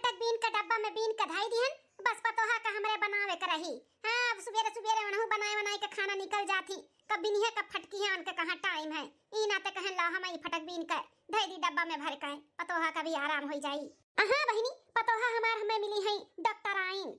फटक बीन का डब्बा में बीन का धाई दिहन, बस पतोहा का हमरे बनावे कर रही। हां अब सुबेरे सुबेरे उनहु बनाए के खाना निकल जाती, कब बिनी है कब फटकी है उनके कहां टाइम है। ई नाते कहन ला हम ई फटक बीन का धाई दी डब्बा में भर के पतोहा का भी आराम हो जाई। हां बहिनी पतोहा हमार हमें मिली है डॉक्टर आइन।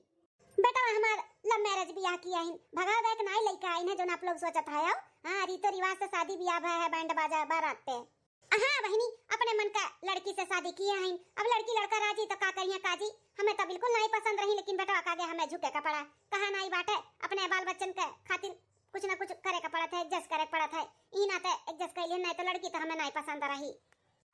बेटा हमार लव मैरिज बियाह किया है, भगा देख नाई लइका आइन है जो आप लोग सोचत है। हां रीतो रिवाज से शादी बियाह है, बैंड बाजा बारात पे। हाँ बहिनी अपने मन का लड़की से शादी किया है, अब लड़की लड़का राजी तो का करिए काजी। हमें तो बिल्कुल नहीं पसंद रही, लेकिन बेटा आगे हमें झुके का पड़ा। कहा नहीं बाटे अपने बाल बच्चन के खातिर कुछ ना कुछ करे का पड़ा था, एडजस्ट करे पड़ा था। ई नाते एडजस्ट कर लिए, नहीं तो लड़की तो हमें नहीं पसंद रही।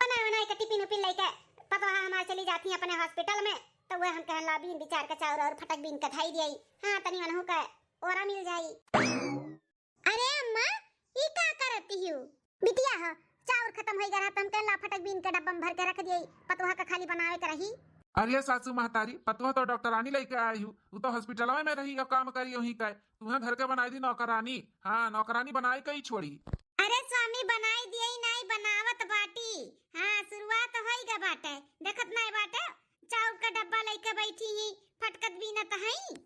बनाए के टिफिन उपिन लेके पता हमारे चली जाती है अपने हॉस्पिटल में, तो वह हम कहन ला बीन विचार के चाउर और फटक बीन का धाई दिई। हां तनी मनहु का ओरा मिल जाई। अरे अम्मा ई का करती हो बिटिया? हो चाउर खत्म हो गया, हम कहन ला फटक बीन के डब्बा में भर के रख दिई, पतोहा का खाली बनावे के रही। अरे सासू महतारी पतवा तो डॉक्टरानी लेके आई हूँ, तू तो हॉस्पिटल में रही और काम करी वहीं का, तुम्हें घर के बनाई दी नौकरानी। हाँ नौकरानी बनाई कहीं छोड़ी। अरे स्वामी बनाई दिए नहीं बनावत बाटी। हाँ शुरुआत होई गा बाटे, देखत नहीं बाटे चाउर का डब्बा लेके बैठी ही फटकत भी न तहई।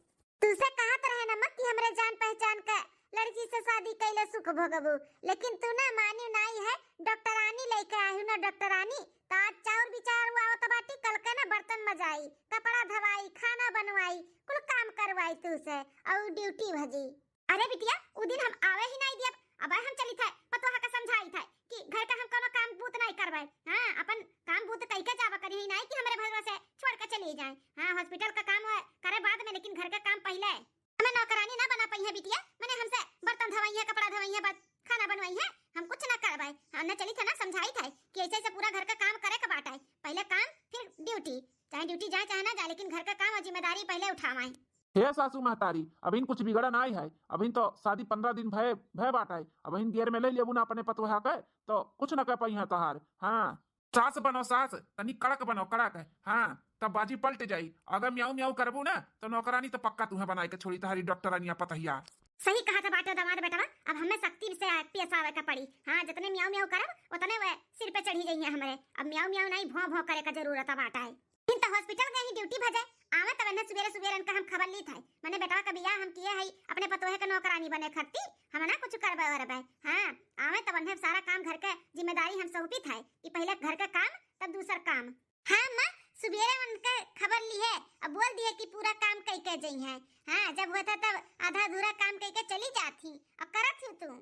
तुसे कहत रहे न मत कि हमरे जान पहचान का लड़की से शादी कैले सुख भोगबू, लेकिन तू ना मानी नहीं है। डॉक्टरानी लेके आई ना डॉक्टरानी, आज चाउर बिचार हुआ तो बाटी, कल के ना बर्तन मजाई, कपड़ा धवाई, खाना बनवाई, कुल काम करवाई तू से और ड्यूटी भजी। अरे बिटिया उ दिन हम आवे ही नहीं दिया, अब हम चली थे पतोहा का समझाई था कि घर का हम कोनो काम बूत नहीं करवाए। हां अपन काम बूत कई के जावा करी नहीं कि हमरे भरोसे छोड़ के चली जाए। हां हॉस्पिटल का काम है करे बाद में, लेकिन घर का काम पहले। हमें नौकरानी ना बना पई है बिटिया, मैंने हमसे बर्तन धवाई है, कपड़ा धवाई है, खाना बनवाई है, हम कुछ ना करवाए। हमने चली था ना समझाई था कि ऐसे ऐसे पूरा घर का काम करे का बाटा है, पहले काम फिर ड्यूटी, चाहे ड्यूटी जाए चाहे ना जाए, लेकिन घर का काम और जिम्मेदारी पहले उठावाए। हे सासू महतारी अभी कुछ बिगड़ा नहीं है, अभी तो शादी 15 दिन भय भय बाटा है, अभी गेर में ले लेबू ना अपने पतोहा के तो कुछ न कर पाई है तोहार। हाँ सास बनो सास, तनी कड़क बनो कड़क। हाँ तब बाजी पलट जाई, अगर म्याऊ म्याऊ करबू ना तो नौकरानी तो पक्का तुम्हें बनाए के छोड़ी तहारी डॉक्टरानिया पतहिया। सही कहा था बाटो दामाद बेटा, अब हमें सख्ती से पेश आवे का पड़ी। हाँ जितने म्याऊ म्याऊ करब उतने वे सिर पे चढ़ी गई है हमरे, अब म्याऊ म्याऊ नहीं भौं भौं करे का जरूरत बाटा है। इन तो हॉस्पिटल गई ड्यूटी भजे आवे तब ने सुबेरे सुबेरे इनका हम खबर ली था, मैंने बेटा का बियाह हम किए है अपने पतोहे के नौकरानी बने खत्ती, हम ना कुछ करबे वरबे। हां आवे तब ने सारा काम घर के जिम्मेदारी हम सौंपी था कि पहले घर का काम तब दूसरा काम। हां मां सुबेरे उनके खबर ली है, अब बोल दिए कि पूरा काम कई के जई है। हां जब हुआ था तब आधा अधूरा काम कई के चली जाती, अब करत थी तू।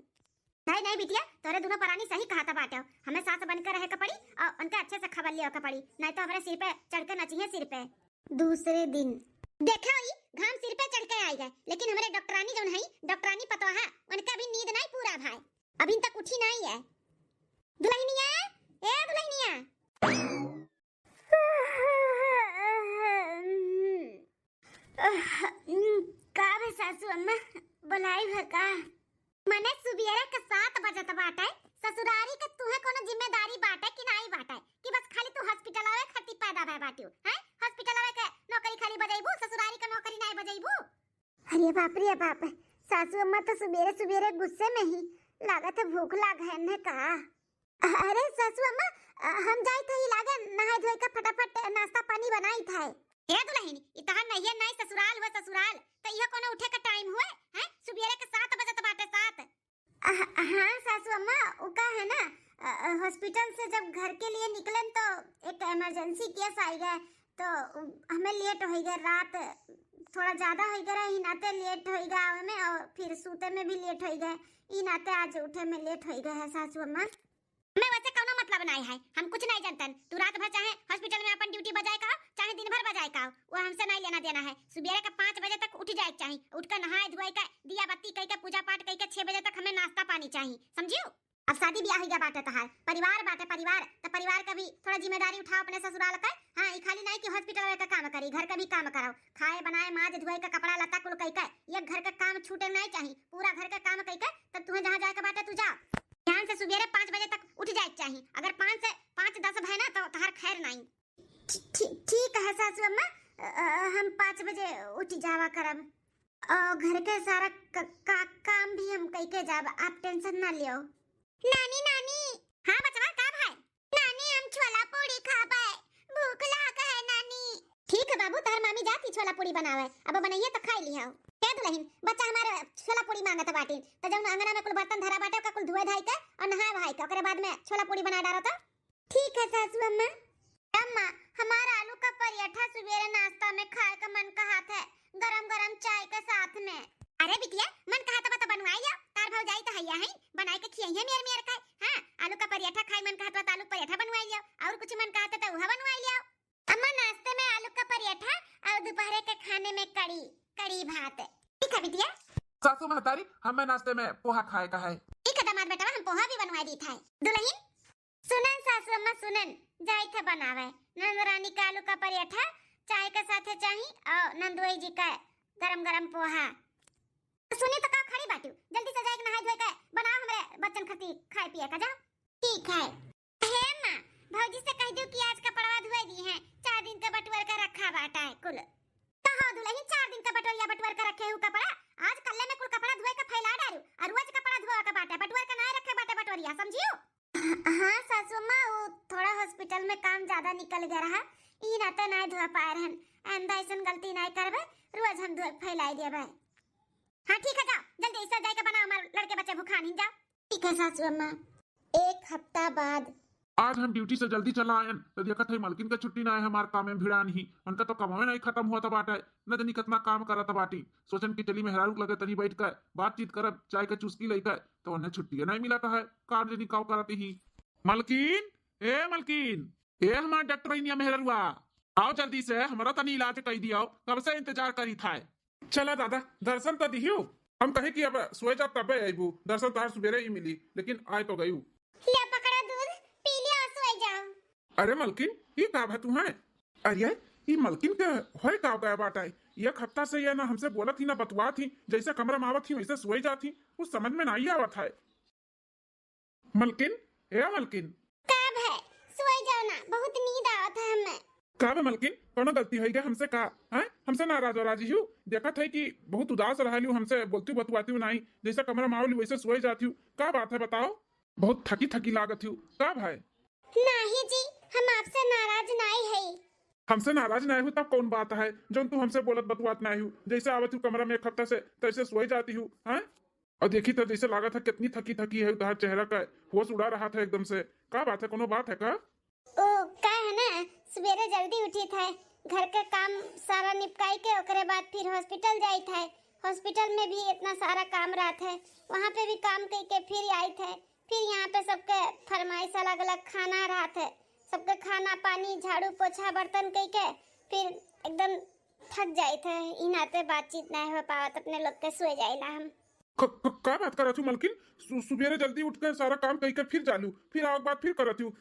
नहीं नहीं बिटिया तोरे दोनों परानी सही कहा था बाटे, हमें सास बनकर रहे का पड़ी और उनके अच्छे से खबर लिया का पड़ी, नहीं तो हमारे सिर पे चढ़ के नचिए सिर पे। दूसरे दिन देखा ही घाम सिर पे चढ़ के आई गए, लेकिन हमारे डॉक्टरानी जो है डॉक्टरानी पतोहा उनका भी नींद नहीं पूरा भाई, अभी तक उठी नहीं है। दुल्हनिया ए दुल्हनिया का भे सासू अम्मा बुलाई भका मने सुबेरे के 7 बजत बाटे, ससुरारी के तुहे कोनो जिम्मेदारी बाटे कि नहीं बाटे कि बस खाली तू हॉस्पिटल आवे खती पैदा भय बाटियो हैं? हॉस्पिटल आवे के नौकरी खाली बजाइबू, ससुरारी के नौकरी नहीं बजाइबू। अरे बाप रे बाप, सासू अम्मा तो सुबेरे सुबेरे गुस्से में ही लागत है भूख लाग है ने का। अरे सासू अम्मा हम जाई थे ही लागे नहाय धोय के फटाफट नाश्ता पानी बनाई था। ए दुल्हन इतहा नहीं नहीं ससुराल हुआ ससुराल तो यह कोनो उठे का टाइम हुए हैं? सुबेरे के 7 बजे बाटे 7। हां सासू अम्मा वो का है ना हॉस्पिटल से जब घर के लिए निकलन तो एक इमरजेंसी केस आई गया, तो हमें लेट हो गया, रात थोड़ा ज्यादा हो गया ही नाते लेट हो गया आवे में, और फिर सूते में भी लेट हो गया ई नाते आज उठे में लेट हो गया है सासू अम्मा। मैं वैसे कोनो मतलब नहीं है, हम कुछ नहीं जानतन, तू रात भर चाहे हॉस्पिटल में अपन ड्यूटी बजाए का चाहे दिन भर बजाए का वो हमसे नहीं लेना देना है। सुबेरे के 5 बजे तक उठ जाए चाहिए, उठकर नहाए धोए के दिया बत्ती कई के पूजा पाठ कई के 6 बजे तक हमें नाश्ता पानी चाहिए, समझियो? अब शादी ब्याह हो गया बाटे तहार परिवार बाटे परिवार, तो परिवार का भी थोड़ा जिम्मेदारी उठाओ अपने ससुराल का। हां ई खाली नहीं कि हॉस्पिटल का काम करी, घर का भी काम कराओ, खाए बनाए माज धोए का कपड़ा लत्ता कुल कई के, ये घर का काम छूटे नहीं चाहिए, पूरा घर का काम कई के तब तुम्हें जहां जाए के बाटे तू जा। ध्यान से सुबेरे 5 बजे तक उठ जाए चाहिए, अगर 5 से 5:10 भय ना तो तहार खैर नहीं। ठीक है सासू अम्मा, हम 5 बजे उठ जावा करब, घर के सारा काम भी हम कई के जाब, आप टेंशन ना लियो। नानी नानी हां बचवा का भाई? नानी हम छोला पूरी खाबे, भूख लाग है नानी। ठीक हम जाती छोला पूरी बनावे, अब बनाइए तो खाई लिया कह दुलहिन। बच्चा हमारे छोला पूरी मांगत बाटी तो जब अंगना में कुल बर्तन धरा बाटे का कुल धोए धाई के और नहाए वहाई के ओकरे बाद में छोला पूरी बना डालो तो ठीक है सासू अम्मा। अम्मा हमारा आलू का पराठा सवेरे नाश्ता में खाए का मन कहत है, गरम गरम चाय के साथ में। अरे बिटिया मन कहत बा तो बनवाई जाओ, तार भौजाई तो हैया है बनाई के खियाई है मेर खाए। हां आलू का पराठा खाई मन कहत बा तो आलू पराठा बनवाई जाओ, और कुछ मन कहत तो उहा बनवाई लियो। अम्मा नाश्ते में आलू का पराठा और दोपहर के खाने में कड़ी भात। ठीक है बिटिया। सासू महतारी हमें नाश्ते में पोहा खाए का है। ठीक है दामाद बेटा हम पोहा भी बनवा दी था। दुल्हन सुनन सासू अम्मा सुनन जाई थे बनावे नंदरानी का आलू का पराठा चाय के साथ चाहिए और नंदुई जी का गरम गरम पोहा। सुनी तो का खड़ी बाटू जल्दी से जाके नहाई धोए के बनाओ हमरे बच्चन खती खाए पिए का जाओ। ठीक है हे मां भौजी से कह दो कि आज का पड़वा धोए दी है, 4 दिन का बटवर का रखा बाटा है कुल। कहो दुल्हन 4 दिन का बटवरिया बटवर का रखे हु कपड़ा, आज कल्ले में कुल कपड़ा धोए का फैला डालू और रोज कपड़ा धोआ का बाटा बटवर का ना रखे बाटा बटवरिया समझियो। हां सासू मां वो थोड़ा हॉस्पिटल में काम ज्यादा निकल गया रहा ई नाते ना धोआ पाए रहन, आंदा ऐसन गलती नहीं करबे रोज हम धोए फैलाई देबे। हां ठीक है जाओ जल्दी से जाके बनाओ हमारे लड़के बच्चे भूखा नहीं जाओ। ठीक है सासू अम्मा। 1 हफ्ता बाद आज हम ड्यूटी से जल्दी चला आयन तो देखत है मलकिन का छुट्टी ना है, हमार काम में भिड़ा नहीं उनका तो कमावे नहीं खत्म हुआ था बाटा न जनी कितना काम करत बाटी। सोचन की चली मेहरारू लगे तनी बैठ कर बातचीत करब चाय के चुस्की लेकर तो उन्हें छुट्टी नहीं मिला है कार जनी काव करती ही। मलकिन ए हमार डॉक्टर इनिया मेहरारुआ आओ जल्दी से हमारा तनी इलाज कर दियो, कब से इंतजार करी था। चला दादा दर्शन तो दियो, हम कहे कि अब सोए जा तबे आईबू, दर्शन तो सवेरे ही मिली लेकिन आए तो गई। ले पकड़ा दूध पी लिया और सोए जाओ। अरे मलकिन ये का है तुम्हें? अरे ये मलकिन के होए का गया बाटा है, 1 हफ्ता से ये ना हमसे बोला थी ना बतवा थी, जैसे कमरा में आवत थी वैसे सोई जाती, कुछ समझ में नहीं आवत है। मलकिन मलकिन कब है सोए जाओ ना बहुत नींद आवत है हमें। कब मलकिन कोनो गलती है क्या हमसे का है? हमसे नाराज राजी हूँ देखा था कि बहुत उदास रहलू हमसे बोलती बतवाती हूँ नहीं, जैसा कमरा में आवली वैसे सोई जाती हूँ। क्या बात है बताओ? बहुत थकी लागत हूँ। कब है? नहीं जी हम आपसे नाराज नहीं है। हमसे नाराज नहीं हूँ तब कौन बात है जो तू हमसे बोलत बतवात नहीं हूँ, जैसे आवत हूँ कमरा में 1 हफ्ता से तैसे सोई जाती हूँ हैं? और देखी तो जैसे लागत है कितनी थकी है, उधर चेहरा का होश उड़ा रहा था एकदम से। क्या बात है कोनो बात है का? ओ का है ना सवेरे जल्दी उठी था, घर का काम सारा निपटाई के ओकरे बाद फिर हॉस्पिटल जाई था, हॉस्पिटल में भी इतना सारा काम रहा था, वहाँ पे भी काम करके फिर आई थे, फिर यहाँ पे सबके फरमाइश अलग अलग खाना रहा था, सबके खाना पानी झाड़ू पोछा बर्तन करके फिर एकदम थक जाए थे, इनाते बातचीत नहीं हो पावत अपने लोग के सोए जाइला हम। क्या बात कर मलकिन? सुबेरे जल्दी उठकर सारा काम कही कर फिर चालू फिर आग बात फिर करती हूँ।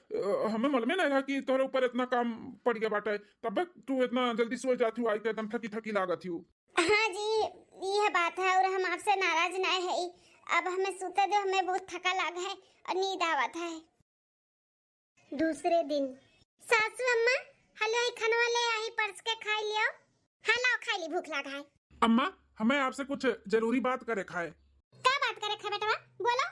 हमें मालूम नहीं रहा कि तोहरे ऊपर इतना काम पड़ गया बाटा है, तब तू इतना जल्दी सो जाती हूँ, आई के एकदम थकी लागत हूँ। हाँ जी यह बात है और हम आपसे नाराज नहीं है, अब हमें सोते दो, हमें बहुत थका लगा है और नींद आवत है। दूसरे दिन सासू अम्मा हलवाई खानवा ले आई पर्स के खाई लियो। हाँ लाओ खाई ली भूख लगा है। अम्मा हमें आपसे कुछ जरूरी बात करे खाए। क्या बात करे खा बेटा बोलो।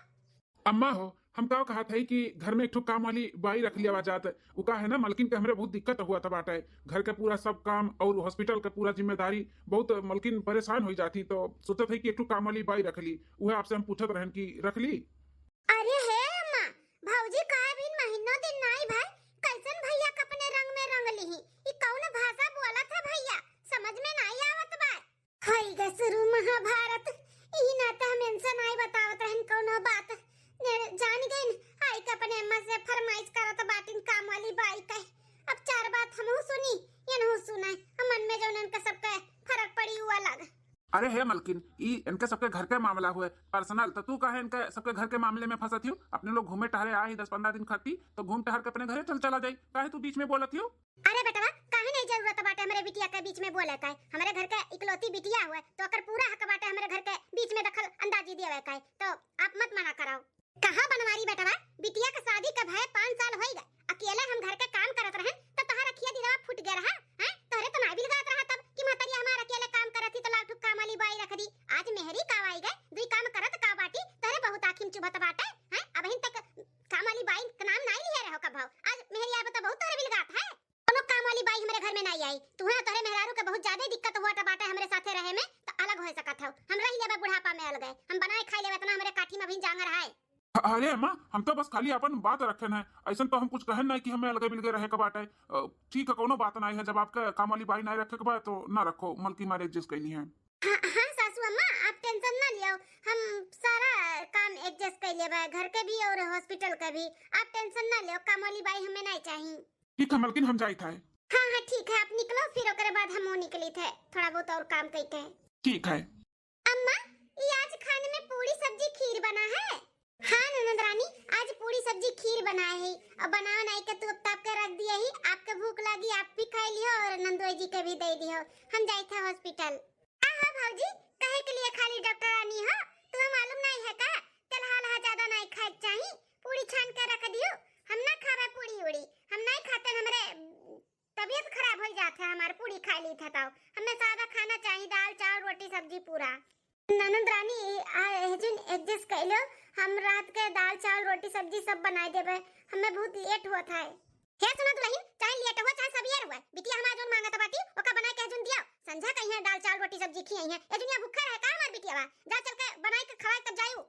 अम्मा हो हम का कहा था कि घर में एक ठो काम वाली बाई रख लिया जात, वो का है ना मलकिन के हमरे बहुत दिक्कत हुआ था बाटा है, घर के पूरा सब काम और हॉस्पिटल का पूरा जिम्मेदारी बहुत मलकिन परेशान हो जाती, तो सोचा था कि एक ठो काम वाली बाई रख ली, वह आपसे हम पूछत रहन कि रख ली। अरे हे अम्मा भौजी का भी महीनों दिन नहीं भाई कैसन भैया का अपने रंग में रंग ली, ये कौन भाषा बोला था भैया समझ में नहीं आवत बा। हई ग शुरू महाभारत ई नाता हम इनसे नहीं बतावत रहन कोनो बात जान गई आई का अपने अम्मा से फरमाइश करत बाटिन काम वाली बाई का। अब 4 बात हमहु सुनी ये नहु सुनाई, हम मन में जो इनका सबका फर्क पड़ी हुआ लगा। अरे हे मलकिन ई इनके सबके घर के मामला हुए पर्सनल, तो तू कहे इनके सबके घर के मामले में फंसत हूँ। अपने लोग घूमे टहरे आ ही 10-15 दिन खटी तो घूम टहर के अपने घरे चला जाई, काहे तू बीच में बोलत हूँ? अरे बेटा काहे नहीं जरूरत बाटे हमारे बिटिया के बीच में बोले का, हमारे घर का इकलौती बिटिया हुआ तो अगर पूरा हक बाटे हमारे घर के बीच में दखल अंदाजी दिया का, तो आप मत मना कराओ। कहां बनवारी बेटा बिटिया का शादी का भय 5 साल हो गए, अकेले हम घर के काम करत रहे तो तोहरा रखिया दिलवा फूट गया रहा हैं, तोहरे तो ना बिलगात रहा तब कि महतरिया हमारा अकेले काम करत थी तो लाठू काम वाली बाई रख दी, आज मेहरी का आई गए दुई काम करत का बाटी तोहरे बहुत आखिम चुभत बाटे हैं, अबहिन तक काम वाली बाई का नाम नहीं लिया रहो का भाव, आज मेहरी आए तो बहुत तोहरे बिलगात है। कोनो काम वाली बाई हमारे घर में हमें नहीं आई। तुम्हें तोरे मेहरारू के बहुत ज्यादा दिक्कत हुआ बाटे हमरे साथे रहे में तो अलग हो सकत हो। हम रही लेबे बुढ़ापा में अलग है, हम बनाए खाई लेबे इतना हमरे काठी में भी जांगर है। अरे अम्मा हम तो बस खाली अपन बात रखे हैं, ऐसा तो हम कुछ कहन नहीं कि हमें अलगे बिलगे रहे के बाटे। ठीक है कोनो बात नहीं है, जब आपके काम वाली बाई नहीं रखे के बा तो ना रखो, मलकी मारे एडजस्ट कैली है। हाँ सासू अम्मा आप टेंशन ना लियो, हम सारा काम एडजस्ट कर लेबे, घर के भी और हॉस्पिटल के भी। आप टेंशन ना लियो, काम वाली बाई हमें नहीं चाहिए। ठीक है मलकिन हम जाई था। हाँ हाँ ठीक है, आप निकलो फिर ओकरे बाद हम निकली थे थोड़ा बहुत और काम करके। ठीक है अम्मा ये आज खाने में पूरी सब्जी खीर बना है। हाँ ननद रानी आज पूरी सब्जी खीर बनाए है और बना नहीं के तू ताप के रख दिए ही। आपके भूख लगी आप भी खा लियो और नंदोई जी के भी दे दियो। हम जाए थे हॉस्पिटल। हाँ भौजी कहे के लिए खाली डॉक्टर रानी हो, तुम्हें मालूम नहीं है का तेल हला ज्यादा नहीं खाए चाहिए। पूरी छान के रख दियो, हम ना खावे पूरी उड़ी, हम नहीं खाते, हमरे तबीयत खराब हो जाता है। हमारे पूरी खा ली था तो हमें सादा खाना चाहिए, दाल चावल रोटी सब्जी पूरा। ननद रानी एजन एडजस्ट कर लो, हम रात के दाल चावल रोटी सब्जी सब बनाए देबे, हमें बहुत लेट हुआ था। हे सुनो दुल्हन, चाहे लेट हुआ चाहे सवेर हुआ, बिटिया हमार जोन मांगत बाटी ओका बना के एजन दियो। संझा कहीं है दाल चावल रोटी सब्जी खियाई है, एजनिया भूखा रहे का हमार बिटिया जा चल के बनाई के खवाए तब जायू।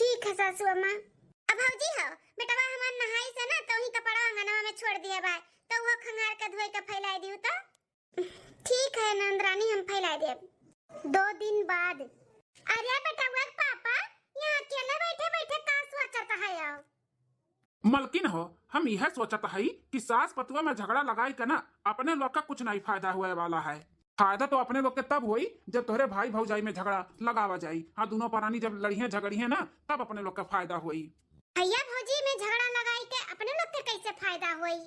ठीक है सासू अम्मा। अब भौजी हो बेटवा हमार नहाई से ना तो ही कपड़ा अंगनवा में छोड़ दिए बा, तो वो खंगार के धोई के फैला दियो। तो ठीक है नंदरानी हम फैला देब। 2 दिन बाद। अरे बेटा वो पापा यहाँ अकेले बैठे बैठे का सोचता है यार। मलकिन हो हम यह सोचता है कि सास पतुआ में झगड़ा लगाई के ना अपने लोग का कुछ नहीं फायदा हुए वाला है। फायदा तो अपने लोग के तब हुई जब तोहरे भाई भौजाई में झगड़ा लगावा जाई। हाँ दोनों प्राणी जब लड़ियां झगड़ियां ना तब अपने लोग का फायदा हुई। भैया भौजी में झगड़ा लगाई के अपने लोग के कैसे फायदा हुई?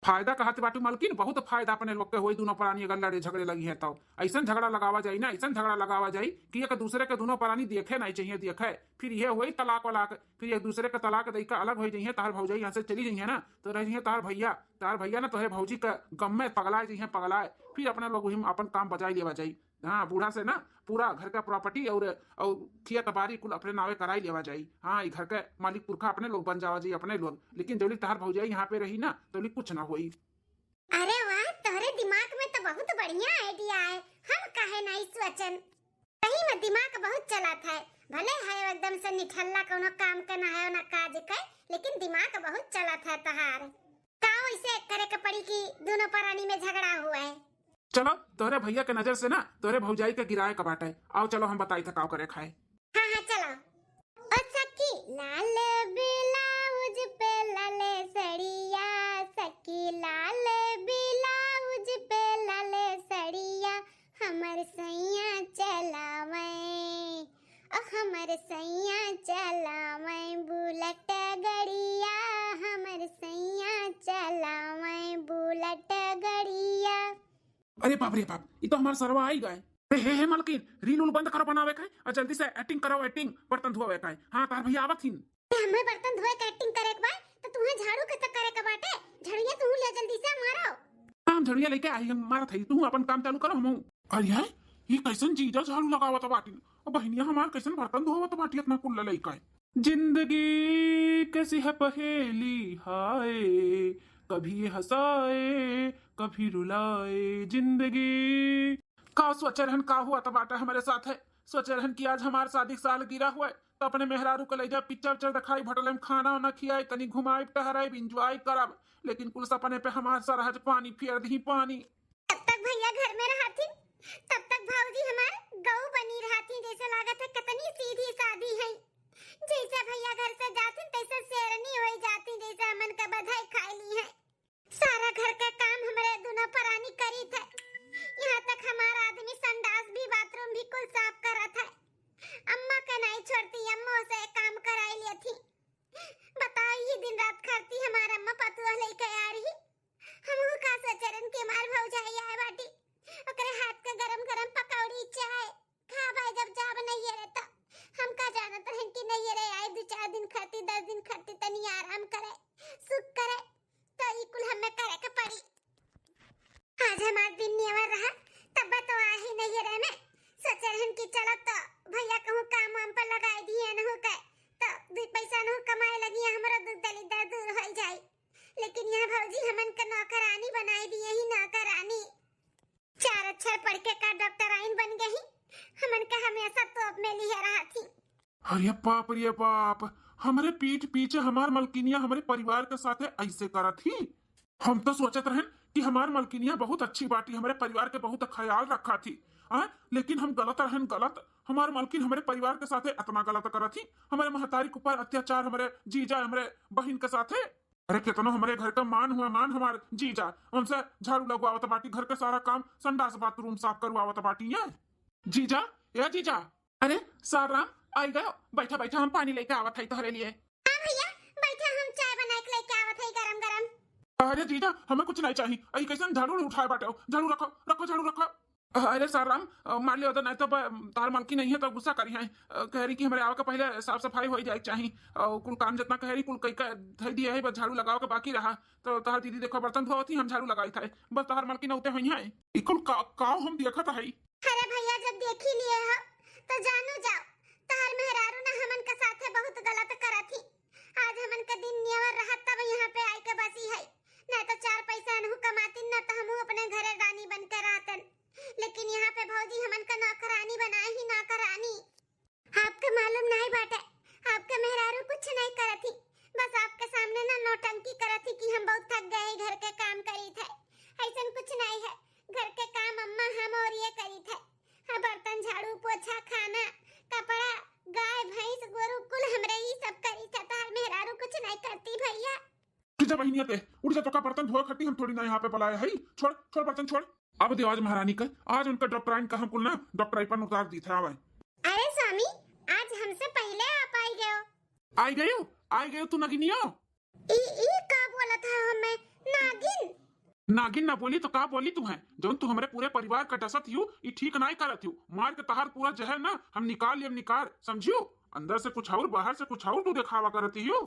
फायदा कहते बाटू मलकिन बहुत फायदा अपने लोग के हुई। दोनों प्राणी अगर लड़े झगड़े लगी है तो ऐसा झगड़ा लगावा जाई ना, ऐसा झगड़ा लगावा जाई कि एक दूसरे के दोनों प्राणी देखे नहीं चाहिए देखे, फिर यह हुई तलाक वलाक, फिर एक दूसरे के तलाक देकर अलग हो जाइए। तार भौजाई यहाँ से चली जाइए ना तो रह जाइए तार भैया ना तोहरे भौजी का गम में पगलाए जाइए पगलाए, फिर अपने लोग अपन काम बजाई लेवा जाई। हाँ बूढ़ा से ना पूरा घर का प्रॉपर्टी और खेत बाड़ी कुल अपने नावे कराई लेवा जाई। हाँ घर के मालिक पुरखा अपने लोग बन जावा जाई अपने लोग, लेकिन जौली तार भौजाई यहाँ पे रही ना तो कुछ ना हुई। अरे वाह तोहरे दिमाग में तो बहुत बढ़िया आइडिया है, हम काहे नहीं सोचन। सही में दिमाग बहुत चलत है, भले है एकदम से निठल्ला कोनो काम के ना है ना काज के, लेकिन दिमाग बहुत चलत है तहार। का वैसे करे के पड़ी कि दोनों प्राणी में झगड़ा हुआ है। चलो तोहरे भैया के नजर से ना तोहरे भौजाई के गिराए का बाटे, आओ चलो हम बताई था काव करे खाए। हाँ हाँ चलो। ओ सखी लाल ब्लाउज पे लाले सड़िया, सखी लाल ब्लाउज पे लाले सड़िया, हमर सैया चलावे ओ हमर सैया चलावे बुलेट गड़िया, हमर सैया चलावे बुलेट गड़िया। अरे बाप रे बाप ये तो हमारे सरवा आई गए। हे मलकिन रील उल बंद करो बनावे का और जल्दी से एक्टिंग करो, एक्टिंग बर्तन धोवे का। हाँ तार भैया आवत हिन। हमें बर्तन धोए के एक्टिंग करे के बा तो तुम्हें झाड़ू के तक करे के बाटे, झड़िया तू ले जल्दी से मारो। हम झड़िया लेके आई हम मारत है, तू अपन काम चालू करो हम। अरे ये कैसन चीज झाड़ू लगावत बाटी और बहनिया हमार कैसन बर्तन धोवत बाटी इतना कुल लइका। जिंदगी कैसी है पहेली हाय, कभी हंसाए कभी रुलाए जिंदगी। का सोचे रहन का हुआ तो बाटा हमारे साथ है। सोचे रहन कि आज हमारे शादी साल गिरा हुआ है तो अपने मेहरारू को ले जा पिक्चर उच्चर दिखाई, होटल में खाना वाना खियाई, तनी घुमाई टहराई इंजॉय करब, लेकिन कुल सपने पे हमारे सरहज पानी फेर दी पानी। तब तक भैया घर में रहती, तब तक भाऊजी हमार गऊ बनी रहती, जैसे लागत है कितनी सीधी सादी है। जैसे भैया घर से जाती तैसे शेरनी हो जाती, जैसे मन का बधाई खाई ली है। सारा घर का काम हमारे दोनों परानी करी थे, यहाँ तक हमारा आदमी संडास भी बाथरूम भी कुल साफ करा था। अम्मा का नहीं छोड़ती, अम्मा से काम कराई ली थी। बताओ ये दिन रात करती हमारा अम्मा पतुआ लेके आ रही। हम का सोचरन के मार भौजाई आए बाटी, ओकरे हाथ का गरम गरम पकौड़ी चाय खा भाई जब जाब नहीं रहता। हम का जानत रहन कि नहीं रे आए 2-4 दिन खाती 10 दिन खाती तनी आराम करे सुख करे, तो ई कुल हमें करे के पड़ी। आज हमारा दिन निवर रहा तब तो आ ही नहीं रहे में सोचे रहन कि चलो तो भैया कहूँ काम वाम पर लगाई दिए न हो के तो 2 पैसा न कमाए लगी हमारा दूध दली दूर हो जाए, लेकिन यहाँ भौजी हमन का नौकरानी बनाई दिए ही नौकरानी। 4 अक्षर पढ़ के का डॉक्टराइन बन गई। हमन का हमेशा तोप में लिए रहा थी। अरे बाप रे बाप, हमारे पीठ पीछे हमार मलकिनिया हमारे परिवार के साथ ऐसे करा थी। हम तो सोचत रहन कि हमार मलकिनिया बहुत अच्छी बाटी, हमारे परिवार के बहुत ख्याल रखा थी। लेकिन हम गलत रहन, गलत। हमारे मलकिन हमारे परिवार के साथ इतना गलत करा थी। हमारे महतारी के ऊपर अत्याचार हमारे जीजा हमारे बहन के साथ। अरे कितना हमारे घर का मान हुआ, मान हमारे जीजा उनसे झाड़ू लगवावत बाटी, घर के सारा काम संडास बाथरूम साफ करवावत बाटी है। जीजा, या जीजा, अरे साराम आई गयो, बैठा बैठा हम पानी लेके आवत है तोहरे लिए। हां भैया बैठा, हम चाय बना के लेके आवत है गरम गरम। अरे जीजा हमें कुछ नहीं चाहिए, आई कैसे झाड़ू उठाए बाटे, झाड़ू रखो रखो झाड़ू रखो। अरे साराम मान लियो तो नहीं तो तार मालकी नहीं है तो गुस्सा करी है। कह रही कि हमारे आवे के पहले साफ सफाई हो जाए चाहिए, और कुल काम जितना कह रही कुल कई का धई दिए है, बस झाड़ू लगाओ के बाकी रहा। तो तार दीदी देखो बर्तन धोती, हम झाड़ू लगाई था, बस तार मालकी नौते हुई है। इकुल का हम देखा था। अरे भैया जब देख ही लिए हो तो जानो जाओ, तार मेहरारू ना हमन के साथे बहुत गलत करा थी। आज हमन का दिन नियवर रहा तब यहाँ पे आई के बसी है, नहीं तो 4 पैसा अनहु कमाती न तो हमहु अपने घरे रानी बन के रहतन। लेकिन यहाँ पे भौजी हमन का नौकरानी बनाए ही नौकरानी। आपके मालूम नहीं बाटे, आपके मेहरारू कुछ नहीं करा थी, बस आपके सामने ना नौटंकी करा थी कि हम बहुत थक गए घर के काम करी थे। ऐसा कुछ नहीं है, घर के काम अम्मा हम और ये करी थे। बर्तन झाड़ू पोछा खाना कपड़ा गाय भैंस गोरु कुल हमरे ही सब करी थे। तार मेहरारू कुछ नहीं करती भैया। तुझे बहनिया ते उड़ जा, तो का बर्तन धोए खट्टी, हम थोड़ी ना यहाँ पे बुलाए है। छोड़ छोड़ बर्तन छोड़। अब दे आज महारानी का, आज उनका डॉक्टराइन का हम कुल ना डॉक्टराइन पर उतार दी था। आवे अरे स्वामी आज हमसे पहले आप आई गए। आई गयो तू नगिनियो। ई का बोला था हमें नागिन? नागिन ना बोली तो का बोली तू है? जो तू हमारे पूरे परिवार का डसत यू, ये ठीक नहीं करत यू। मार के तहार पूरा जहर ना हम निकाल लियम, निकाल समझियो। अंदर से कुछ और बाहर से कुछ और तू दिखावा करती यू।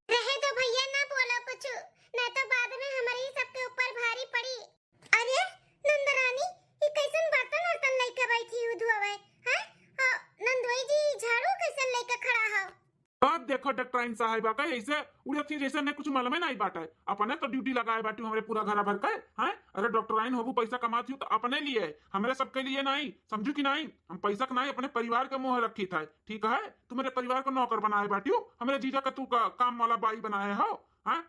रहे तो भैया ना बोलो कुछ, नहीं तो बाद में हमारे ही सबके ऊपर भारी पड़ी। अरे नंदरानी ये कैसन बर्तन वर्तन लेके बैठी हूँ धोवे हैं? नंदोई जी झाड़ू कैसन लेके खड़ा हो? अब देखो डॉक्टराइन साहिबा का ऐसे उड़े थी जैसे ने कुछ मालूम नहीं बाटा है। अपने तो ड्यूटी लगाए बाटी हमारे पूरा घर भर का है। अरे डॉक्टराइन होबू पैसा कमाती हूँ तो अपने लिए, हमारे सबके लिए नहीं, समझू कि नहीं? हम पैसा का नहीं अपने परिवार के मुंह रखी था, ठीक है? तू मेरे परिवार को नौकर बनाए बाटी हो, हमारे जीजा का तू का काम वाला बाई बनाए हो।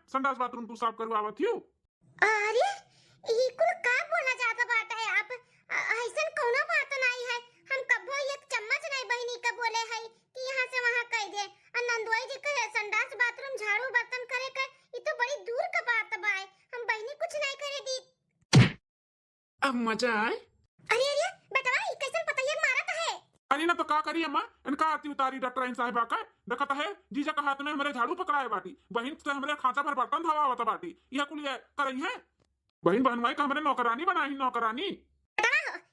संडास बाथरूम तू साफ करवावती हो। अरे ये कुल का बोला जाता बाटा है आप? ऐसन कोनो बात नहीं है। हम कबो एक चम्मच नहीं बहनी का बोले है कि यहाँ से वहाँ कह दे। नंदोई जी कहे संडास बाथरूम झाड़ू बर्तन करे के, ये तो बड़ी दूर का बात बा। हम बहनी कुछ नहीं करे दी। अब मजा आए। अरे अरे बेटा ये कैसन पतैया मारत है? अरे ना तो का करी अम्मा, इनका आती उतारी डॉक्टराइन साहिबा का देखता है। जीजा का हाथ में हमारे झाड़ू पकड़ाए बाटी, बहन से हमारे खांचा भर बर्तन धवा होता बाटी, यह कुल ये करई है। बहन बहनवाई का हमारे नौकरानी बनाई, नौकरानी।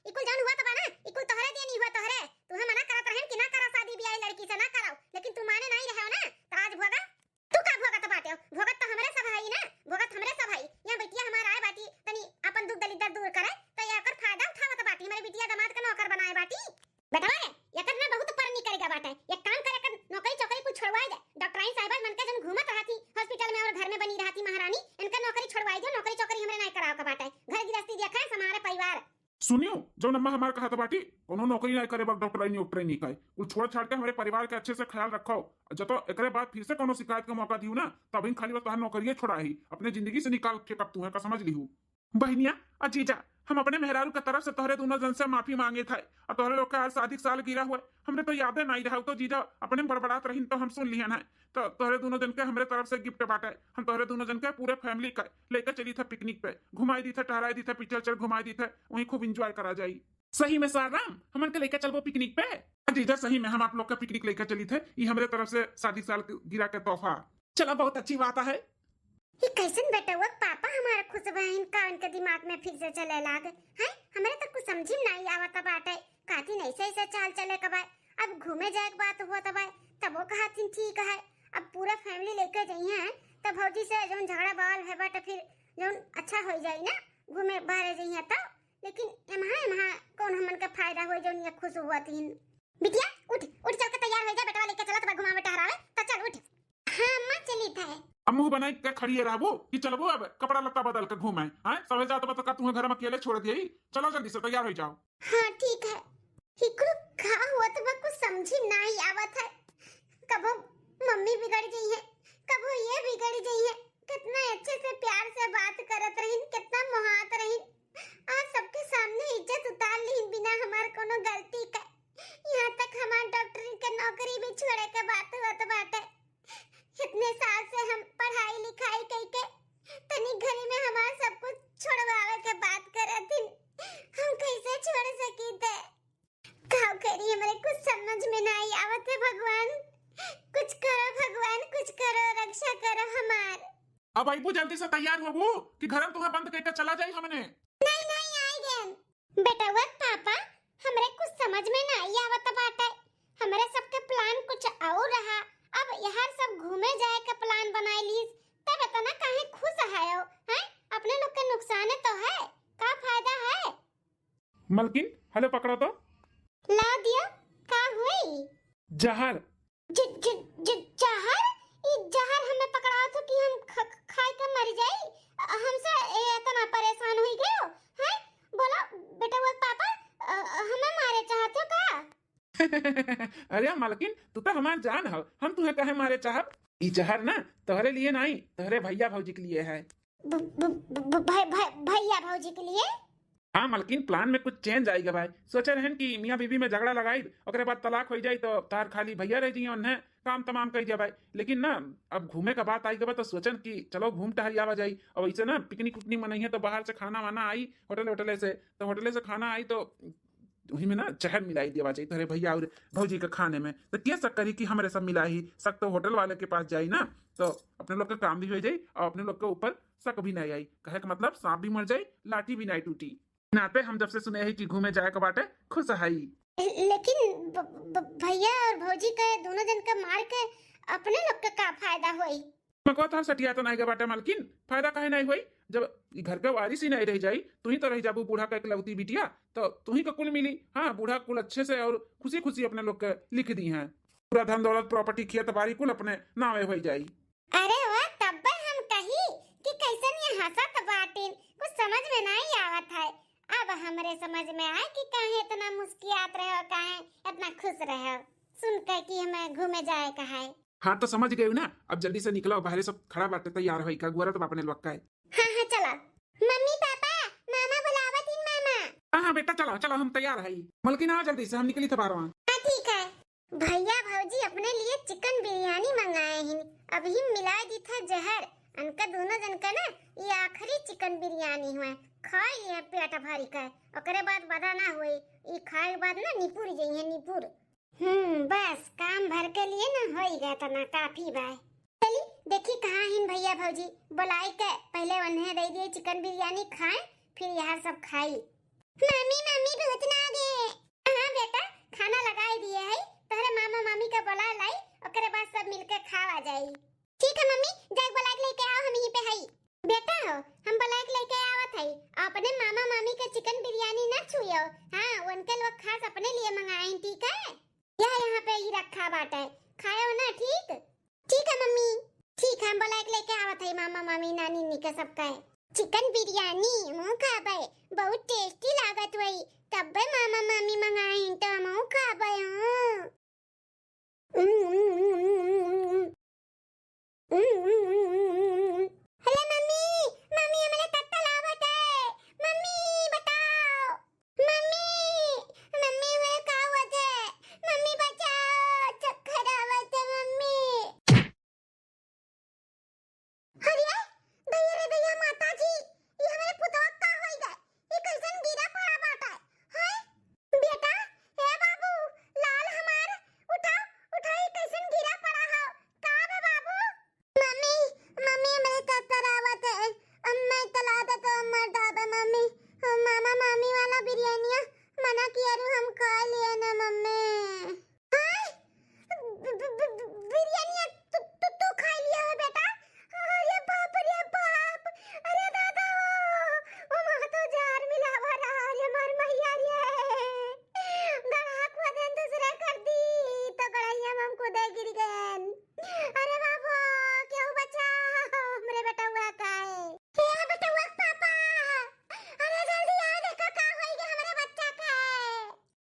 इकुल जान हुआ तबा ना, इकुल तोहरे दिए नहीं हुआ तोहरे। तुम्हें मना करत रहन कि ना करा शादी ब्याह लड़की से ना कराओ, लेकिन तू माने नहीं रहे हो ना, तो आज भोगा। तू का भोगा तो बाटे हो? भोगत तो हमरे सब है ना, भोगत हमरे सब है। यहां बिटिया हमारा आए बाटी तनी अपन दुख दलिदर दूर करे तो याकर फायदा उठावत बाटी। हमारी बिटिया दामाद का नौकर बनाए बाटी। बेटा रे याकर ना बहुत पर नहीं करेगा बाटे। एक काम करे कर नौकरी चौकरी कुछ छुड़वाए दे। डॉक्टराइन साहिबा मन के जन घूमत रहती हॉस्पिटल में और घर में बनी रहती महारानी, इनका नौकरी छुड़वाए दो। नौकरी चौकरी हमरे नहीं कराओ का बाटे। घर गृहस्थी देखा है हमारे परिवार। सुनियो जब नम्मा हमारे कहा था बाटी कोनो नौकरी नहीं करे, डॉक्टराइन नहीं का कुल छोड़ छाड़ के हमारे परिवार के अच्छे से ख्याल रखो। जब तो एक बाद फिर से कोनो शिकायत का मौका दियो ना, तब इन खाली बस नौकरी छोड़ा ही अपने जिंदगी से निकाल के कब तू है का समझ ली हूँ। बहनिया अजीजा हम अपने मेहरारू की तरफ से तोहरे दोनों जन से माफी मांगे थे, और तोहरे लोग का आज शादी साल गिरा हुआ हमने तो यादें नहीं रहा। तो जीजा अपने बड़बड़ात रही तो हम सुन लिया है। तो तोहरे दोनों जन के हमारे तरफ से गिफ्ट बांटे। हम तोहरे दोनों जन के पूरे फैमिली का लेकर चली था पिकनिक पे, घुमाई दी थे, टहराई दी थे, पिक्चर चल घुमाई दी थे, वहीं खूब इंजॉय करा जाई। सही में साराम हमन के लेकर चलबो पिकनिक पे। जीजा सही में हम आप लोग का पिकनिक लेकर चली थे, ये हमारे तरफ से शादी साल गिरा के तोहफा। चलो बहुत अच्छी बात है। ये कैसन बेटा हुआ पापा हमारा खुश बहन का उनके दिमाग में फिर से चले लाग है। हमारे तो कुछ समझ में नहीं आवत बाटे काती नहीं से ऐसे चाल चले कबाय। अब घूमे जाए बात हुआ तबाय तब वो कहा थी ठीक है। अब पूरा फैमिली लेके जाइए तब भौजी से जो झगड़ा बवाल है बाटे फिर जो अच्छा हो जाए ना, घूमे बाहर जाइए तो। लेकिन एमहा कौन हमन का फायदा हो जो ये खुश हुआ थी। बिटिया उठ उठ चल के तैयार हो जा, बेटा लेके चला तो घुमावे टहरावे तो चल उठ। हाँ अम्मा चली था। अब मुंह बनाई के खड़ी रहबू कि चलबू अब कपड़ा लत्ता बदल के घूमे हैं सवे जात बता का तुम्हें घर में अकेले छोड़ दिए चलो जल्दी से तैयार हो जाओ। हाँ ठीक है। हिकरू खा हुआ तो मैं कुछ समझी नहीं आवत है। कबो मम्मी बिगड़ गई है, कबो ये बिगड़ गई है। कितना अच्छे से प्यार से बात करत रही, कितना मुहात रही। आज सबके सामने इज्जत उतार ली बिना हमार कोनो गलती का। यहाँ तक हमार डॉक्टरी के नौकरी भी छोड़े के बात होत बाटे। इतने साल से हम पढ़ाई लिखाई करके तनी घरी में हमार सब कुछ छोड़वावे के बात करत थी। हम कैसे छोड़ सकी थे? का करी हमारे कुछ समझ में नहीं आवत है। भगवान कुछ करो, भगवान कुछ करो, रक्षा करो हमार। अब आईबू जल्दी से तैयार होबू कि घर में तुम्हें बंद करके चला जाई हमने। नहीं नहीं आई गए बेटा। वो पापा हमरे कुछ समझ में नहीं आवत बाटे। हमरे सबके प्लान कुछ और रहा। अब यहाँ सब घूमे जाए का प्लान बनाई लीस तब इतना काहे खुश है हो हैं? अपने लोग के नुकसान तो है, का फायदा है? मलकिन हेलो पकड़ो तो। ला दिया का हुई? जहर। ज ज ज जहर? ई जहर हमें पकड़ा तो कि हम खाए के मर जाई। हमसे इतना परेशान हुई गए हो हैं? बोलो बेटा वो पापा हमें मारे चाहते हो का? अरे मलकिन तू तो हमार जान हो, हम तुम्हें कहे मारे चाहब। ई जहर ना तोहरे लिए नहीं, तोहरे भैया भौजी के लिए है। भैया भौजी के लिए? हाँ मलकिन प्लान में कुछ चेंज आएगा भाई। सोचे रहन कि मियाँ बीबी में झगड़ा लगाई ओकरे बाद तलाक हो जाई तो तार खाली भैया रह जाइए उन्हें काम तमाम कर जाए। लेकिन ना अब घूमे का बात आई गई तो सोचन कि चलो घूम टहल आवा जाई। और वैसे ना पिकनिक उकनिक मनाई है तो बाहर से खाना वाना आई होटल होटले से खाना आई तो वही में ना जहर मिलाई दिया चाहिए तेरे भैया और भौजी के खाने में। तो क्या शक करी कि हमारे सब मिला ही शक तो होटल वाले के पास जाई ना तो अपने लोग का काम भी हो जाए और अपने लोग के ऊपर शक भी नहीं आई। कहे का मतलब सांप भी मर जाए लाठी भी नहीं टूटी। नाते हम जब से सुने ही कि घूमे जाए का बाटे खुश है। लेकिन भैया और भौजी के दोनों जन का मार के अपने लोग का फायदा हुई? मको तो सटिया तो नहीं के बाटे मालकिन, फायदा काहे नहीं हुई? जब घर के वारिस ही नहीं रह जाई तू ही तो रह जाबू बूढ़ा का इकलौती बिटिया तो तू ही का कुल मिली। हाँ बूढ़ा कुल अच्छे से और खुशी खुशी अपने लोग के लिख दी हैं। पूरा धन दौलत प्रॉपर्टी खेत बाड़ी कुल अपने नामे हो जाई। अरे वाह तब हम कही कि कैसन ये हंसत बाटिन कुछ समझ में नहीं आवत है। अब हमरे समझ में आए कि काहे इतना मुस्कियात रहे हो, काहे इतना खुश रहे हो सुन के कि हमें घूमे जाए का है। हाँ तो समझ गए ना। अब जल्दी से निकलो बाहर सब खड़ा बाटे तैयार होई का गुआरा तो अपने लोग का है। हाँ हाँ चलो। मम्मी पापा मामा बुलावत इन मामा। हाँ हाँ बेटा चलो चलो हम तैयार है। मलकिन आ जल्दी से हम निकली थे बारवा। हाँ ठीक है। भैया भौजी अपने लिए चिकन बिरयानी मंगाए हैं। अभी मिला दी था जहर उनका दोनों जन का ना ये आखिरी चिकन बिरयानी हुआ खाई है पेट भरी का। ओकरे बाद बदा ना हुई ये खाए बाद ना निपुर जाइए निपुर। बस काम भर के लिए ना हो ही गया तना काफी बाय। चली देखी कहाँ हैं भैया भौजी बुलाई के पहले उन्हें दे दिए चिकन बिरयानी खाए फिर यहाँ सब खाई। मम्मी मम्मी भूत ना गए। हाँ बेटा खाना लगाई दिए है तोहरे मामा मामी का बुला लाई ओकरे बाद सब मिलकर खावा जाई। ठीक है मम्मी जाके बुला के लेके आओ हम यहीं पे है। बेटा हो हम बुला के लेके आवत है अपने मामा मामी का चिकन बिरयानी ना छुइयो। हाँ उनके लोग खास अपने लिए मंगाए हैं ठीक है। यहाँ पे ही रखा बाटा है खाओ ना। ठीक ठीक है मम्मी ठीक है हम बुला के लेके आवत है मामा मामी नानी नी का सबका है चिकन बिरयानी मुँह खाबे बहुत टेस्टी लागत वही तब मामा मामी मंगाए हैं तो मुँह खाबे। हेलो मम्मी मम्मी हमारे तत्ता लावत है। मम्मी बताओ मम्मी मम्मी हमें का हुआ है? मम्मी बचाओ चक्कर आवत है मम्मी। अरे दैया रे दैया माता जी ये हमारे पुतवा का होई गए ये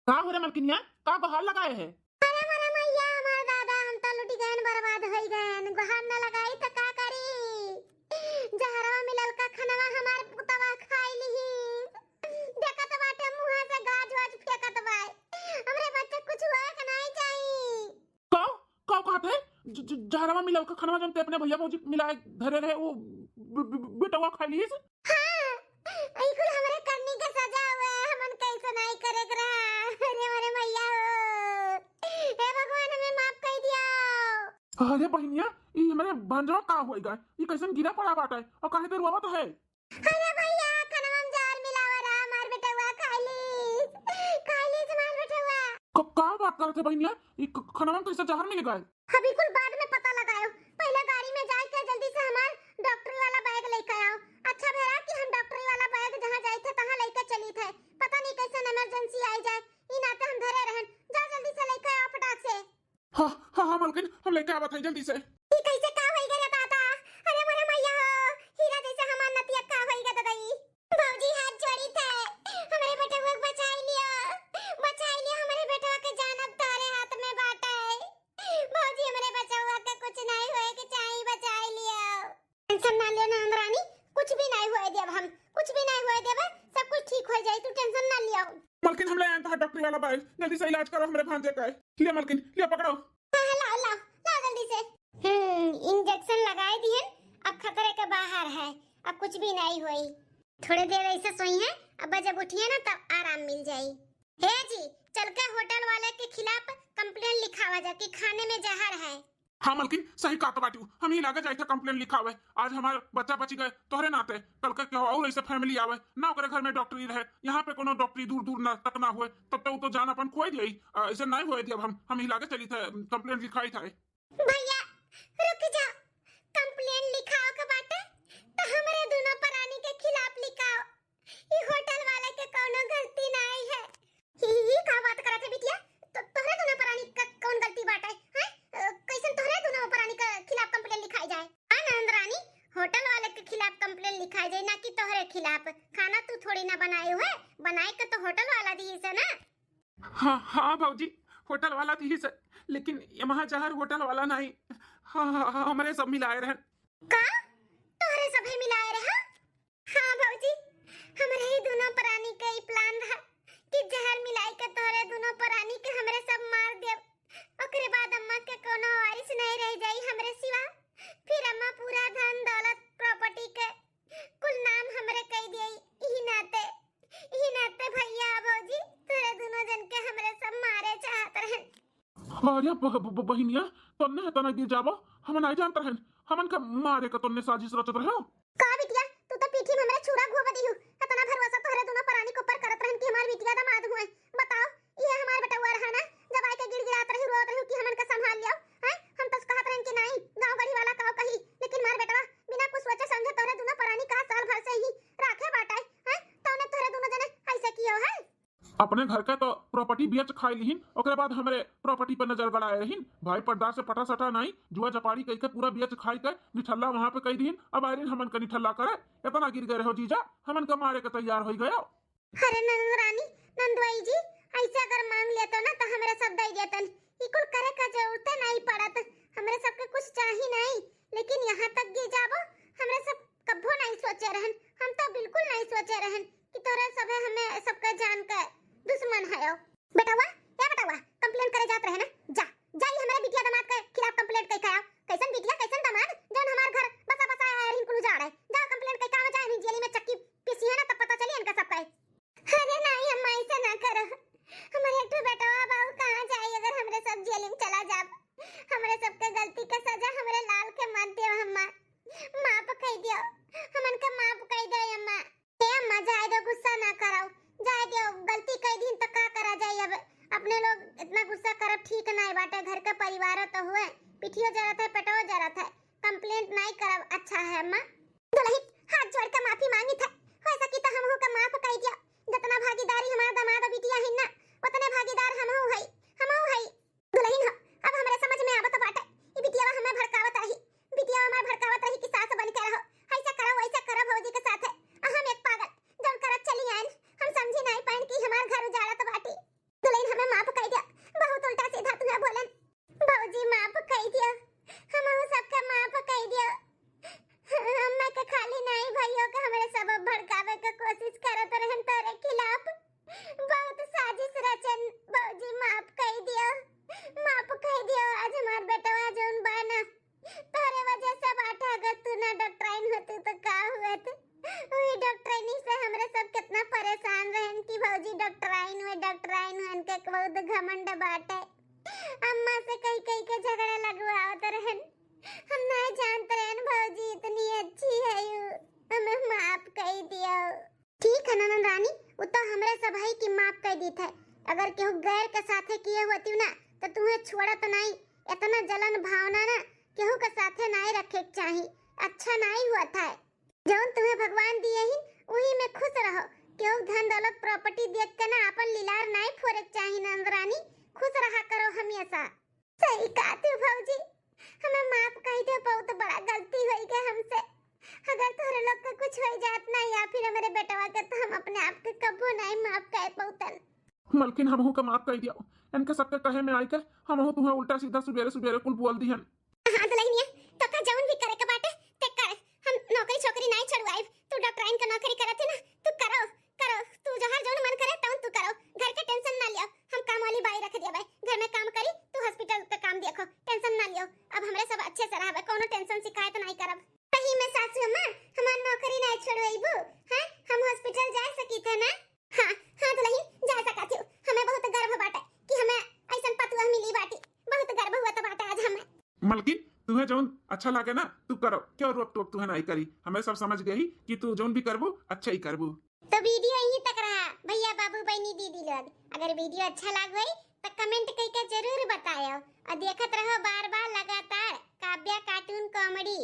का हो रे मलकिनिया, का बहाल लगाए है? अरे मोरे मैया हमार दादा हम तो लुटी गए बर्बाद होई गए गुहार न लगाई त का करी जहरवा मिलल का खनवा हमार पुतवा खाई ली देखत बाटे मुंह से गाज वाज फेंकत बा हमरे बच्चे कुछ हुआ के नहीं चाहिए का का कहते जहरवा मिलल का खनवा जमते अपने भैया भौजी मिलाए धरे रहे वो बेटवा खा लीस। हां ई कुल हमरे करनी के सजा हुआ है हमन कैसे नहीं करे करा अरे मोरे मैया हे भगवान हमें माफ कर दिया। अरे बहनिया ई हमरे भांजवा का होएगा ई कैसन गिरा पड़ा बाटे और काहे देर रोवत है? अरे भैया खनवा में जार मिलावा रा मार बेटवा खाली मार बेटवा का बात करते बहनिया ई खनवा में कैसे जहर मिल गए? अभी कुल बाद में पता लगायो पहले गाड़ी में जाए के जल्दी से हमार डॉक्टर वाला बैग लेके आओ। अच्छा भेरा कि हम डॉक्टर वाला बैग जहां जाए थे तहां लेके चली थे पता नहीं कैसे इमरजेंसी आई जाए ई नाते हम धरे रहन जा जल्दी से लेके आओ फटाक से। हां हां हां मलकिन हम लेके आवत है जल्दी से। ई कैसे का होई गे रे दादा अरे मोरे मैया हीरा जैसे हमार नतिया का होई गे दादाई भौजी हाथ जोड़ी थे हमारे बेटे को बचाई लिया हमारे बेटा के जान अब तारे हाथ में बाटा है भौजी हमारे बचावा के कुछ नहीं होए के चाहिए बचाई लिया टेंशन ना लियो नंदरानी कुछ भी नहीं होए देब हम कुछ भी नहीं होए देब सब कुछ ठीक हो जाए तू टेंशन ना लियो। मलकिन हम ले आए हैं डॉक्टर वाला बैग जल्दी से इलाज करो हमरे भांजे का। ले मलकिन ले पकड़ो। हां लाओ जल्दी से। इंजेक्शन लगाए दिए अब खतरे के बाहर है अब कुछ भी नहीं हुई थोड़ी देर ऐसे सोई है अब जब उठिए ना तब आराम मिल जाए। हे जी चल के होटल वाले के खिलाफ कंप्लेंट लिखावा जा कि खाने में जहर है। हाँ मलकिन सही कहा तो बाटू हम ही लागे जाए थे कंप्लेंट लिखा हुआ आज हमारे बच्चा बची गए तोहरे नाते कल के क्या और ऐसे फैमिली आवे ना ओकरे घर में डॉक्टरी रहे यहाँ पे कोनो डॉक्टरी दूर दूर ना तक ना हुए तब तो वो तो जान अपन खोई दिए ऐसे नहीं हुए थे। अब हम ही लागे चली थे कंप्लेंट लिखाई था। भैया रुक जा कंप्लेंट लिखाओ के बाटे तो हमारे दोनों प्राणी के खिलाफ लिखाओ ये होटल वाले के कोनो गलती नहीं है। ही का बात करत है बिटिया तो तोहरे दोनों प्राणी का कौन गलती बाटे हैं कैसे तोहरे दोनों प्राणी के खिलाफ कंप्लेंट लिखाई जाए। आनंद रानी होटल वाले के खिलाफ कंप्लेंट लिखाई जाए ना कि तोहरे खिलाफ खाना तू थोड़ी ना बनाए हुए बनाए के तो होटल वाला दी से ना। हाँ हाँ भाजी होटल वाला थी से लेकिन यहाँ जहर होटल वाला नहीं। हाँ हमारे सब मिलाए रहे का तोहरे सभे मिलाए रहा। हाँ भौजी हमरे ही दोनों प्राणी के ही प्लान था कि जहर मिलाई के तोहरे दोनों प्राणी के हमरे सब मार देब ओकरे बाद अम्मा के कोनो वारिस नहीं रह जाई हमरे सिवा फिर अम्मा पूरा धन दौलत प्रॉपर्टी के कुल नाम हमरे कह देई ई नाते भैया भौजी तोरे दोनों जन के हमरे सब मारे चाहत रहन। अरे बहनिया तन्ने तना गिर जाबो हम नहीं जानत रहन हमन का मारे का तन्ने साजिश रचत रहो। का बिटिया तू तो पीठी में हमरे छुरा घुवा दिहु इतना भरोसा तोहरे दोनों प्राणी के ऊपर करत रहन कि हमार बिटिया दामाद हुए बताओ ये हमार बेटा हुआ रहा ना जब आके गिड़गिड़ात रही रोत रही कि हमन का संभाल लियो हैं हम तो कहत रहन कि नहीं गांव गढ़ी वाला काव कही लेकिन मार बेटा बिना कुछ सोचे समझे तोहरे दोनों प्राणी का साल भर से ही राखे बाटा है तौने तोहरे दोनों जने ऐसे कियो है। अपने घर के तो प्रॉपर्टी बेच खाई लिहिन ओकरे बाद हमरे प्रॉपर्टी पर नजर गड़ाए रहिन भाई पर्दार से पटा सटा नहीं जुआ जपाड़ी कह के पूरा बेच खाई के निठल्ला वहां पे कह दीन अब आयरिन हमन का निठल्ला करे इतना गिर गए हो जीजा हमन का मारे के तैयार हो गयो। अरे नंदरानी नंदवाई जी ऐसे अगर मांग ले तो ना तो हमरे सब दे देतन ई कुल करे का जरूरत नहीं पड़त हमरे सब के कुछ चाहिए नहीं लेकिन यहाँ तक गिर जाबो हमरे सब कब्बो नहीं सोचे रहन हम तो बिल्कुल नहीं सोचे रहन कि तोरे सबे हमें सबका जान का दुश्मन है। बेटावा कंप्लेंट करे जात रहे ना जाई हमारे बिटिया दामाद के खिलाफ कंप्लेंट कई कराओ कैसन बिटिया कैसन दामाद जौन हमार घर बसा रिन कुल उजाड़ है जा कंप्लेंट कई काम जाए जेली में चक्की पीसी है ना तब पता चली इनका सब का। अरे नहीं हम ऐसे ना करो हमारे एक बेटावा बाबू कहां जाए अगर हमरे सब जेल में चला जाब हमरे सब के गलती का सजा हमरे लाल के मत देव अम्मा माफ कह दियो हमन का माफ कह दे अम्मा ए अम्मा जाए दो गुस्सा ना कराओ जाए दो गलती कई दिन तक का करा जाए अब अपने लोग इतना गुस्सा करब ठीक नहीं बाटे घर का परिवार तो हुए पिठियो जरत है पेटो जरत है कंप्लेंट नहीं करब अच्छा है अम्मा दुल्हन हाथ जोड़ के माफी मांगी था हो सकी तो हमहू का माफ कह दिया जितना भागीदारी हमारा दामाद बिटिया है ना उतने भागीदार हमहू है दुल्हन हो अब हमरे समझ में आवत बाटे ई बिटिया हमें भड़कावत रही बिटिया हमें भड़कावत रही कि सास बन के रहो ऐसा करो भौजी के साथ हम एक पागल जौन करत चली आइन हम समझी नहीं पाइन कि हमार घर उजाड़त बाटी दुल्हन रहन तोरे खिलाफ बहुत साजिश रचन। भौजी माफ कर दियो, माफ कर दियो। आज हमार बेटवा जोन बाना तोरे वजह से बाटा। अगर तू ना डॉक्टराइन होती तो का हुआत? वही डॉक्टराइनी से हमरे सब कितना परेशान रहन कि भौजी डॉक्टराइन हुए इनके बहुत घमंड बाटे। अम्मा से कई कई के झगड़ा लगवावत रहन। हम नहीं जानते रहन भौजी इतनी अच्छी है यू। हमें माफ कर दियो। ठीक है ननद रानी, वो तो हमरे सब भाई की माफ कर दी थे। अगर केहू गैर के साथे किए होती ना तो तुम्हें छोड़त नहीं। इतना जलन भावना ना केहू के साथे नहीं रखे चाहिए। अच्छा नहीं हुआ था। जौन तुम्हें भगवान दिए ही वही में खुश रहो। केहू धन दौलत प्रॉपर्टी देख के ना अपन लीलार नहीं फोड़े चाहिए। नंद रानी खुश रहा करो हमेशा। सही कहा तू भौजी, हमें माफ कर दो। बहुत बड़ा गलती हुई है हमसे। अगर तोरे लोग का कुछ हो जात ना या फिर हमारे बेटवा के तो हम अपने आप के कबो नहीं माफ कर पाउतन। मलकिन हमहू के माफ कर दियो। इनके सबके कहे में आई के हमहू तुम्हें उल्टा सीधा सुबेरे सुबेरे कुल बोल दिहन। हां दुल्हनिया तो का जौन भी करे के बाटे ते कर। हम नौकरी छोकरी नहीं छड़वाई। तू डॉक्टराइन का नौकरी करत है ना, तू करो करो। तू जहां जौन मन करे तौन तू करो। घर के टेंशन ना लियो। हम काम वाली बाई रख दिया भाई। घर में काम करी, तू हॉस्पिटल का काम देखो। टेंशन ना लियो। अब हमरे सब अच्छे से रहबे, कोनो टेंशन शिकायत नहीं करब। सही में सासू अम्मा हमार नौकरी नहीं छोड़वाईबू। हां हम हॉस्पिटल जा सकी थे ना। हां हां दुल्हन जा सकत हो। हमें बहुत गर्व बाटे कि हमें ऐसन पतुआ मिली बाटी। बहुत गर्व हुआ त बाटे आज हमें। मलकिन तुम्हें जौन अच्छा लगे ना तू करो। क्यों रोक टोक तुम्हें नहीं करी। हमें सब समझ गई कि तू जौन भी करबू अच्छा ही करबू। तो वीडियो यहीं तक रहा भैया बाबू बहनी दीदी लोग। अगर वीडियो अच्छा लग गई तो कमेंट करके जरूर बताओ और देखत रहो बार बार लगातार काव्या कार्टून कॉमेडी।